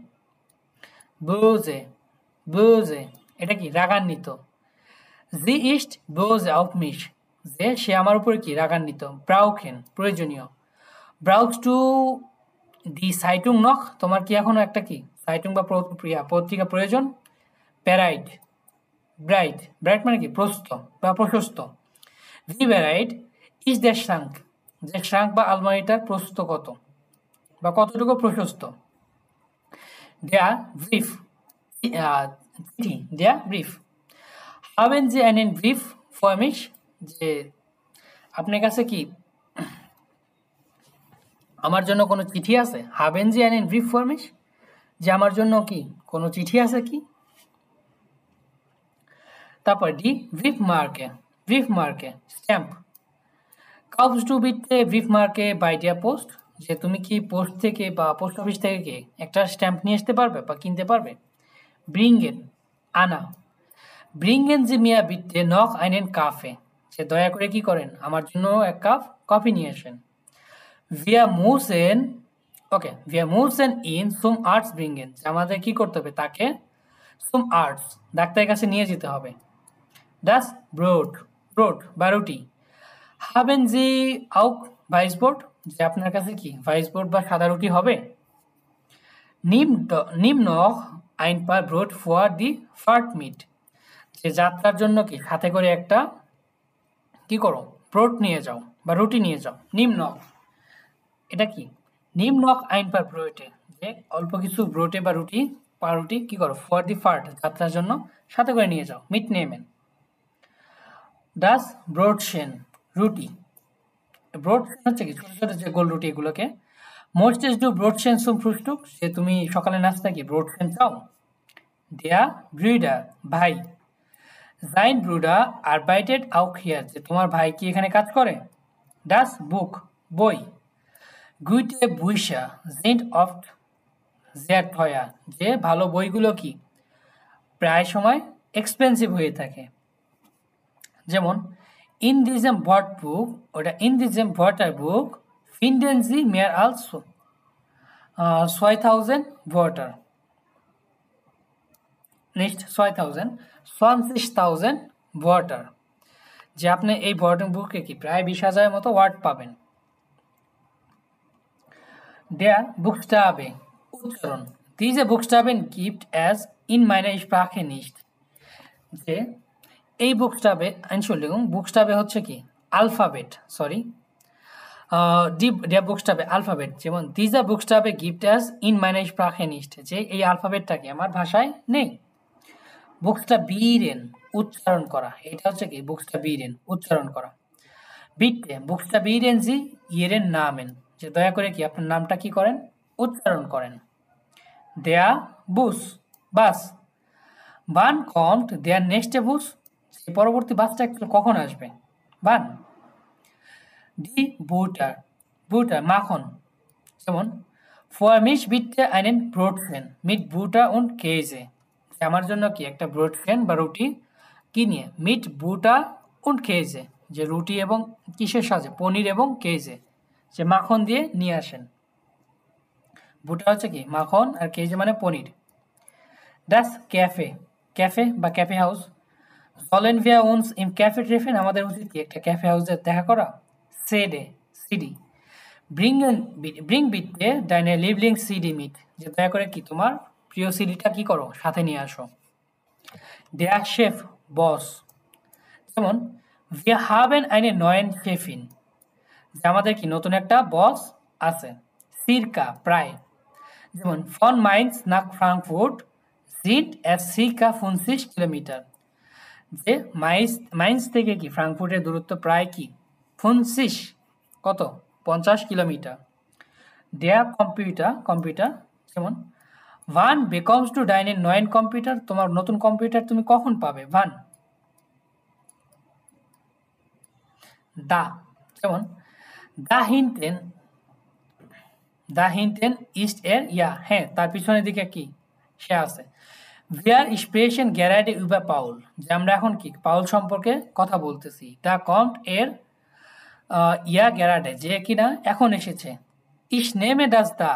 böse böse এটা কি রাগান্বিত। sie ist böse auf mich যে সে আমার উপরে কি রাগান্বিত। brauchen প্রয়োজনীয়। brauchst du die Zeitung noch তোমার কি এখনো একটা কি সাইটুং বা পত্রিকা প্রয়োজন। ব্রাইট ব্রাইট ব্রাইট মানে কি প্রস্ত বা প্রশস্ত। wie breit ist der Schrank যে শ্রাঙ্ক বা আলমারিটার প্রস্থ কত বা কতটুকু প্রশস্ত। der Brief চিঠি der Brief haben Sie einen Brief für mich যে আপনার কাছে কি আমার জন্য কোনো চিঠি আছে। haben Sie einen Brief für mich যে আমার জন্য কি কোনো চিঠি আছে কি। তারপর ডি Briefmarke স্ট্যাম্প। কাউফস টু বিটে Briefmarke বাই der Post যে তুমি কি পোস্ট থেকে বা পোস্ট অফিস থেকে কি একটা স্ট্যাম্প নিয়ে আসতে পারবে বা কিনতে পারবে। bringen আনা। bringen Sie mir bitte noch einen Kaffee যে দয়া করে কি করেন আমার জন্য এক কাপ কফি নিয়ে আসেন। wir müssen ihn zum Arzt bringen আমাদের কি করতে হবে তাকে zum Arzt ডাক্তারের কাছে নিয়ে যেতে হবে। das Brot বা রুটি। haben Sie auch Weißbrot যে আপনার কাছে কি Weißbrot বা সাদা রুটি হবে। nimm noch ein paar Brot für die Fahrt mit যে যাত্রার জন্য কি সাথে করে একটা কি করো ব্রোড নিয়ে যাও বা রুটি নিয়ে যাও। nimm noch এটা কি nimm noch ein paar Brote যে অল্প কিছু ব্রোটে বা রুটি কি করো for the fahrt যাত্রার জন্য সাথে করে নিয়ে যাও mitnehmen। das Brotchen রুটি। Brotchen হচ্ছে কি ছোট ছোট যে গোল রুটি এগুলোকে। möchtest du Brotchen zum Frühstück যে তুমি সকালে নাস্তা কি Brotchen চাও। der Bruder ভাই। sein Bruder arbeitet auch hier যে তোমার ভাই কি এখানে কাজ করে। das Buch বই। gute Bücher sind oft sehr teuer যে ভালো বইগুলো কি প্রায় সময় এক্সপেন্সিভ হয়ে থাকে। যেমন in diesem Wörterbuch oder in diesem Wörterbuch finden Sie mehr als 2000 Wörter nicht 2000 20,000 Wörter যে আপনি এই ওয়ার্ডিং বুকে কি প্রায় 20,000 মতো ওয়ার্ড পাবেন। der Buchstabe উচ্চারণ diese Buchstaben gibt es in meiner Sprache nicht যে এই বুকস্টাবে হচ্ছে কি আলফাবেট der Buchstabe আলফাবেট যেমন diese Buchstabe gibt es in meiner Sprache nicht যে এই আলফাবেটটা কি আমার ভাষায় নেই। বুকস্টাবিরেন উচ্চারণ করা এটা হচ্ছে কি বুকস্টাবিরেন উচ্চারণ করা। বিটে বুকস্টাবিরেন জি ইয়েরেন নামেন যে দয়া করে কি আপনার নামটা কি করেন উচ্চারণ করেন। der Bus বাস। wann kommt der nächste Bus পরবর্তী বাসটা কখন আসবে wann। die Butter মাখন যেমন für mich bitte einen Brotchen mit Butter und Käse আমার জন্য কি একটা ব্রোটফেন বা রুটি কি নিয়ে মিট বুটা und Käse যে রুটি এবং কিসের সাথে পনির এবং কেজে যে মাখন দিয়ে নিয়ে আসেন। বুটা হচ্ছে কি মাখন আর কেজে মানে পনির। das ক্যাফে বা cafe house. sollen wir uns im Café treffen আমাদের উচিত কি একটা ক্যাফে হাউসে দেখা করা। CD bring bitte deine Lieblings CD mit যে দয়া করে কি তোমার প্রিয় সিডিটা কি করো সাথে নিয়ে আসো। der Chef বস যেমন wir haben eine neuen Chefin যে আমাদের কি নতুন একটা বস আছে। circa প্রায় যেমন von Mainz nach Frankfurt sind es circa 50 kilometre যে মাইন্স থেকে কি ফ্রাঙ্কফুর্টের দূরত্ব প্রায় কি 50 কত 50 কিলোমিটার। der কম্পিউটার যেমন wann bekommst du deinen neuen Computer তোমার নতুন কম্পিউটার তুমি কখন পাবে wann। da যেমন da hinten ist ja হ্যাঁ তার পিছনের দিকে কি সে আছে। wir sprechen gerade über Paul যে আমরা এখন কি পাউল সম্পর্কে কথা বলতেছি। da kommt ইয়া গ্যারাডে যে কিনা এখন এসেছে। ইস নেমে ডাস দা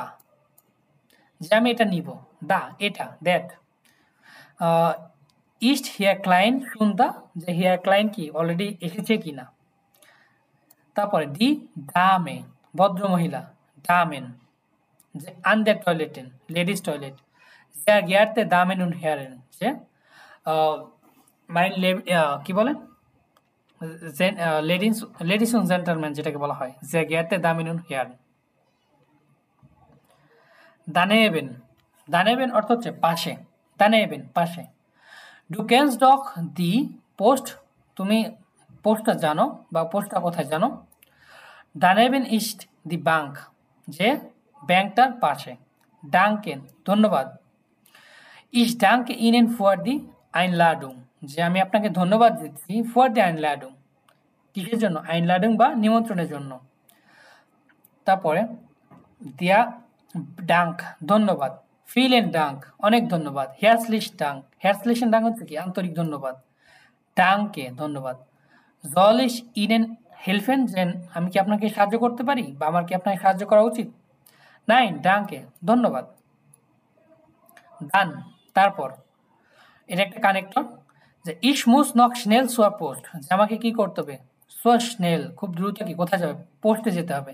যে আমি এটা নিব, দা এটা দ্যাট। ইস্ট হিয়ার ক্লাইন শুনতা যে হিয়ার ক্লাইন কি অলরেডি এসেছে কিনা। তারপরে দি দামে ভদ্র মহিলা, দামেন যে আনদের টয়লেটেন লেডিস টয়লেট, যা গিয়ারতে দামেন উন হেয়ারেন যে মাইন কি বলে লেডিস লেডিস উন জেন্টলম্যান যেটাকে বলা হয়, যে গিয়ারতে দামেন উন হেয়ারেন। দানেবেন, দানেবেন অর্থ হচ্ছে পাশে, দানেবেন পাশে। ডু ক্যান্স ডক দি পোস্ট, তুমি পোস্টটা জানো বা পোস্টটা কোথায় জানো। দানেবেন ইস্ট দি ব্যাংক যে ব্যাংকটার পাশে। ডাঙ্কেন ধন্যবাদ। ইস ডাঙ্কে ইনেন ফর দি আইনলাডুং যে আমি আপনাকে ধন্যবাদ দিচ্ছি ফর দি আইনলাডুং কিসের জন্য, আইনলাডুং বা নিমন্ত্রণের জন্য। তারপরে দিয়া ডাঙ্ক ধন্যবাদ, ফিলেন ডাঙ্ক অনেক ধন্যবাদ, হেয়ারসলিশ ডাঙ্ক হেয়ারসলিশেন ডাঙ্ক হচ্ছে কি আন্তরিক ধন্যবাদ, ডাঙ্কে ধন্যবাদ। জলিশ ইনেন হেলফেন যেন আমি কি আপনাকে সাহায্য করতে পারি বা আমার কি আপনাকে সাহায্য করা উচিত। নাইন ডাঙ্কে ধন্যবাদ। দান তারপর এটা একটা কানেক্টর যে ইশ মুস নক স্নেল সোয়া পোস্ট যে আমাকে কি করতে হবে, সোয়া স্নেল খুব দ্রুত কি কোথায় যাবে, পোস্টে যেতে হবে।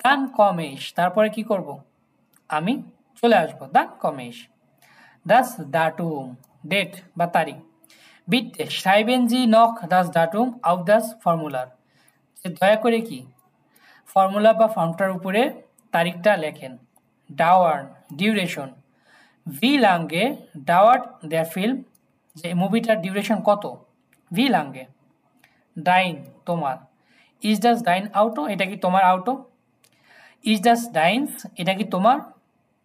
দান কমেশ তারপরে কি করব, আমি চলে আসবো, দান কমেশ। দাস দাটুম ডেট বা তারিখ। বিটে সাইবেনজি নক দাস দাটুম আউট দাস ফর্মুলার যে দয়া করে কি ফর্মুলা বা ফর্মটার উপরে তারিখটা লেখেন। ডাওয়ার্ন ডিউরেশন, ভি লাঙ্গে ডাওয়ার্ট দেয়ার ফিল্ম যে মুভিটার ডিউরেশন কত, ভি লাঙ্গে। ডাইন তোমার, ইজ ডাস ডাইন আউটো এটা কি তোমার আউটো, ইজ ডাস ডাইনস এটা কি তোমার।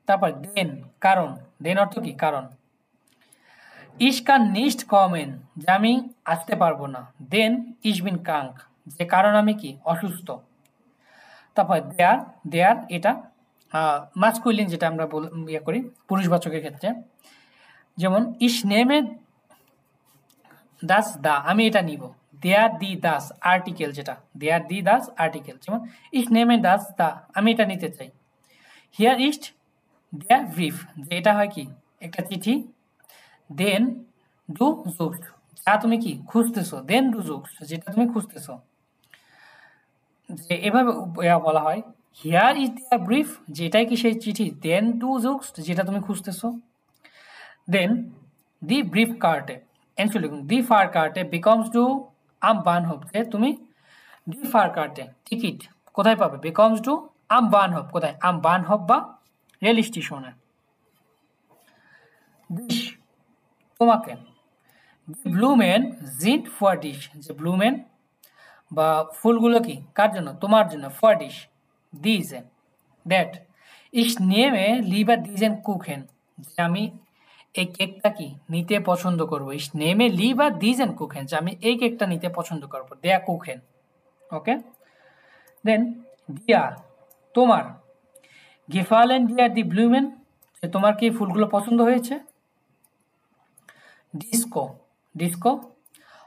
তারপর দেন কারণ, দেন অর্থ কি কারণ। ইশ কান নিস্ট কমেন যে আমি আসতে পারবো না, দেন ইশ বিন কাঙ্ক যে কারণ আমি কি অসুস্থ। তারপর দেয়ার, দেয়ার এটা মাস্কুলিন যেটা আমরা ইয়ে করি পুরুষবাচকের ক্ষেত্রে, যেমন ইস নেমে দাস দা আমি এটা নিব, দেয়ার দি দাস আর্টিকেল যেটা দেয়ার দি দাস আর্টিকেল, যেমন ইস নেমে দাস দা আমি এটা নিতে চাই। হিয়ার ইস্ট দেয়ার ব্রিফ যে এটা হয় কি একটা চিঠি। দেন ডু জুক্স যা তুমি কি খুঁজতেছো, দেন ডু জুক্স যেটা তুমি খুঁজতেছো, যে এভাবে বলা হয়। হিয়ার ইজ দেয়ার ব্রিফ যেটাই কি সেই চিঠি, দেন টু জুক্স যেটা তুমি খুঁজতেছো। দেন দি ব্রিফ কার্টে এনচুলিগুন দি ফার কার্টে বিকমস টু আম বান হোপ যে তুমি দি ফার কার্টে টিকিট কোথায় পাবে, বিকমস টু আম বান হোপ কোথায়, আম বান হোপ বা রেল স্টেশনে। ডিশ তোমাকে, দি ব্লুমেন জিন্ট ফর ডিশ যে ব্লুমেন বা ফুলগুলো কি কার জন্য, তোমার জন্য, ফর ডিশ দিজেন দ্যাট। ইস নেমে লিভার দিজেন কুকেন যে আমি এই কেকটা কি নিতে পছন্দ করবো, ইস নেমে লিভার দিজেন কুকেন যে আমি এই কেকটা নিতে পছন্দ করবো, দেয়া কুকেন। ওকে দেন দিয়া তোমার, গেফালেন ডিয়ার দি ব্লুমেন যে তোমার কি ফুলগুলো পছন্দ হয়েছে। Disco, disco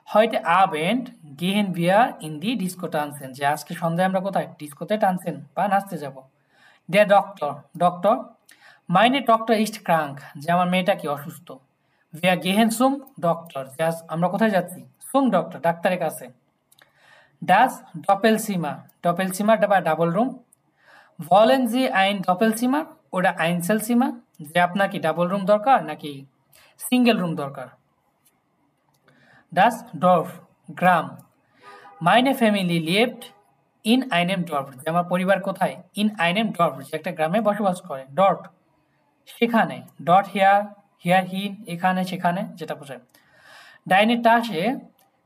heute Abend gehen wir in die Disco tanzen যে আজকে সন্ধ্যায় আমরা কোথায় ডিস্কোতে টানছেন বা নাচতে যাব। Der Doktor, doctor meine Tochter ist krank যে আমার মেয়েটা কি অসুস্থ। Wir gehen zum Doktor যে আমরা কোথায় যাচ্ছি, zum Doktor ডাক্তারের কাছে। Das Doppelzimmer, Doppelzimmer বা double room. wollen Sie ein Doppelzimmer oder Einzelzimmer যে আপনার কি ডাবল রুম দরকার নাকি সিঙ্গেল রুম দরকার। Das Dorf gram, meine Family lebt in einem Dorf যে আমার পরিবার কোথায়, in einem Dorf যে একটা গ্রামে বসবাস করে। ডট সেখানে, ডট হিয়ার, হিয়ার হিন এখানে সেখানে যেটা বোঝায়। ডাইনে টাসে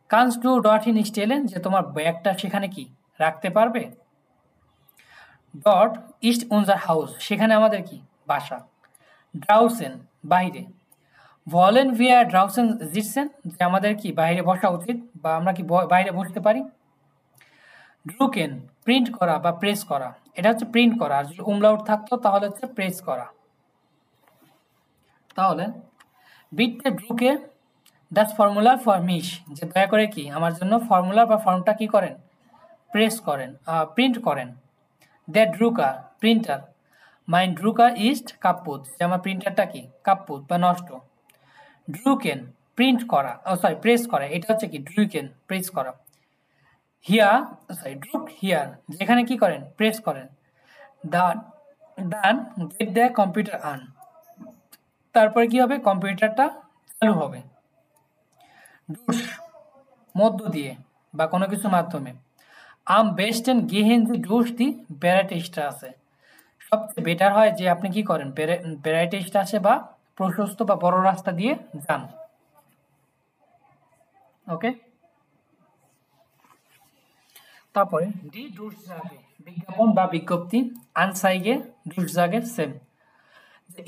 কানস টু ডট হিন স্টেলেন যে তোমার ব্যাগটা সেখানে কি রাখতে পারবে। ডট ইস্ট উনজার হাউস সেখানে আমাদের কি বাসা। ড্রাউসেন বাইরে, ভলেন ভিয়ার ড্রাউসেন জিটসেন যে আমাদের কি বাইরে বসা উচিত বা আমরা কি বাইরে বসতে পারি। ড্রুকেন প্রিন্ট করা বা প্রেস করা, এটা হচ্ছে প্রিন্ট করা, আর যদি উমলাউট থাকতো তাহলে হচ্ছে প্রেস করা। তাহলে বিটে ড্রুকে দাস ফর্মুলা ফর মিশ যে দয়া করে কি আমার জন্য ফর্মুলা বা ফর্মটা কি করেন প্রিন্ট করেন। দ্যাট ড্রুকার প্রিন্টার, মাইন ড্রুকার ইস্ট কাপুত, যে আমার প্রিন্টারটা কি কাপুত বা নষ্ট। ড্রুকেন প্রিন্ট করা, প্রেস করা, এটা হচ্ছে কি ড্রুকেন প্রেস করা। হিয়ার ড্রুক হিয়ার, যেখানে কি করেন প্রেস করেন। ডান গেট দ্য কম্পিউটার আন, তারপরে কি হবে কম্পিউটারটা চালু হবে। ডুস মধ্য দিয়ে বা কোনো কিছুর মাধ্যমে। আম বেস্ট এন্ড গেহেন যে ডুস দি ব্যারাটেস্টটা আছে, সবচেয়ে বেটার হয় যে আপনি কি করেন ব্যারাটেস্ট আছে বা প্রশস্ত বা বড় রাস্তা দিয়ে যান। ওকে, তারপরে ডি ডুসজাগে বিজ্ঞাপন বা বিজ্ঞপ্তি, আনসাইগে ডুসজাগে same.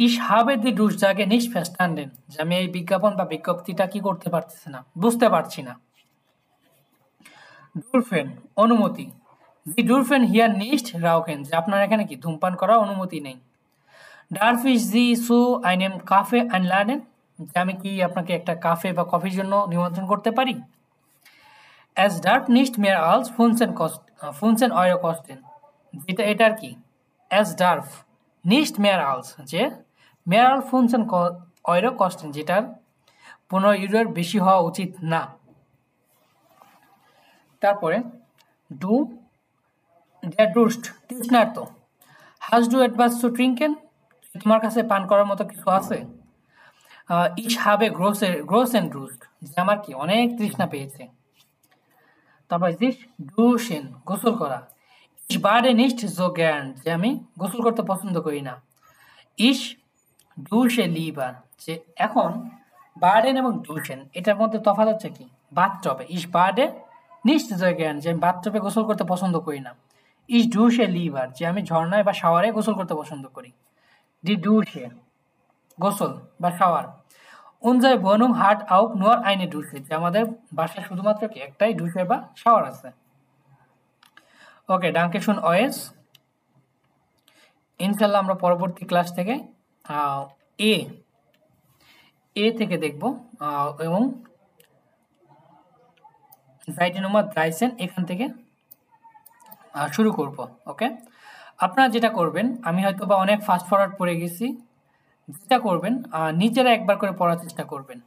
Ich habe die Durchsage nicht verstanden, যে আমি এই বিজ্ঞাপন বা বিজ্ঞপ্তিটা কি করতে পারতেছি না, বুঝতে পারছি না। ডুরফেন অনুমতি, দি ডুরফেন হিয়ার নিস্ট রাউকেন, যে আপনার এখানে কি ধূমপান করার অনুমতি নেই। ডার্ফ ইজ জি সু আইনেম কাফে আইনলাডেন, যে আমি কি আপনাকে একটা কাফে বা কফির জন্য নিমন্ত্রণ করতে পারি। অ্যাজ ডার্ফ নিস্ট মেয়ার আলস ফুনসেন অয়ো কস্টেন, যেটা এটার কি অ্যাজ ডার্ফ নিস্ট মেয়ার আলস, যে মেয়ার আল ফুনসেন অয়ো কস্টেন, যেটার 15 ইউরোর বেশি হওয়া উচিত না। তারপরে ডু দ্য ডুস্ট তৃষ্ণার্ত, হাজ ডু এডভাস টু ট্রিঙ্কেন, তোমার কাছে পান করার মতো কিছু আছে। ইস হাবে গ্রোস এন্ড ডুস্ট, যে আমার কি অনেক তৃষ্ণা পেয়েছে। তারপর দিস ডুশেন গোসল করা। ইস বার্ডে নিস্ট জো গ্যান, যে আমি গোসল করতে পছন্দ করি না। ইস ডুশে লিবার, যে এখন বার্ডেন এবং ডুশেন এটার মধ্যে তফাৎ হচ্ছে কি বাথটবে। ইস বার্ডে নিস্ট জো গ্যান, যে আমি বাথটবে গোসল করতে পছন্দ করি না। ইস ডুশে লিবার, যে আমি ঝর্ণায় বা শাওয়ারে গোসল করতে পছন্দ করি। ডি ডুশে গোসল বা শাওয়ার। উনজায় বনুম হাট আউক নোয়ার আইনে ডুশে, যে আমাদের বাসায় শুধুমাত্র কি একটাই ডুশে বা শাওয়ার আছে। ওকে, ডাঙ্কে শুন ওয়েস। ইনশাল্লাহ আমরা পরবর্তী ক্লাস থেকে এ থেকে দেখব এবং জাইটেনোমা ড্রাইসেন এখান থেকে শুরু করব। ওকে, আপনারা যেটা করবেন, আমি হয়তো বা অনেক ফাস্ট ফরওয়ার্ড পড়ে গেছি, যেটা করবেন নিজেরা একবার করে পড়ার চেষ্টা করবেন।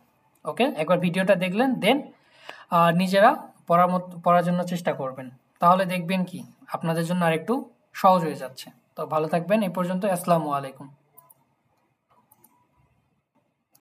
ওকে, একবার ভিডিওটা দেখলেন, দেন নিজেরা পড়ার জন্য চেষ্টা করবেন, তাহলে দেখবেন কি আপনাদের জন্য আরেকটু সহজ হয়ে যাচ্ছে। তো ভালো থাকবেন, এই পর্যন্ত। আসসালামু আলাইকুম।